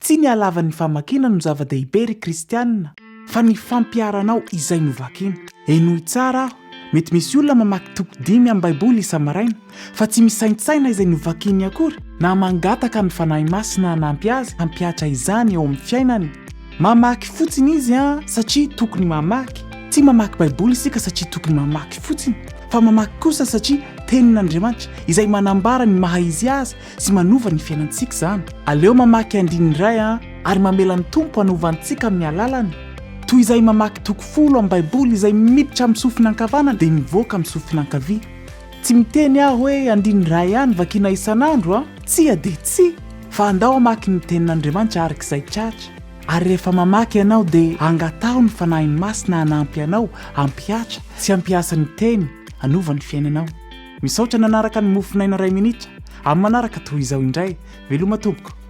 tsy ny alavan'ny famakina no zava-dehibe ry kristianina fa ny fampiaranao izay novakina. Enoy tsara aho, mety misy olona mamaky toko 5 amin'ny baiboly isa-maraina fa tsy misaintsaina izay novakiny akory na mangataka ny fanahy masina hanampy azy hampiatra izany eo amin'ny fiainany. Mamaky fotsiny izy satria tokony mamaky. Tsy mamaky baiboly isika satria tokony mamaky fotsiny, fa mamaky kosa satria tenin'Andriamanitra izay manambara ny maha izy azy sy manova ny fiainantsika zany. Aleo mamaky andiny iray ary mamela ny Tompo hanovantsika amin'ny alalany. Toy izay mamaky toko 10 amin'ny baiboly izay miditra amin'ny sofina ankavanana dia mivoaka amin'ny sofina ankavia. Tsy miteny aho hoe andiny iray ihany vakina isan'andro tsy dia tsy, fa andao hamaky ny tenin'Andriamanitra arak'izay tratra. Ary rehefa mamaky ianao dia angatao ny fanahiny masina hanampy anao hampiatra sy hampiasa ny teny hanova ny fiainanao. Misaotra nanaraka ny mofinaina 2 minitra amin'ny manaraka toy izao indray. Veloma tompoko.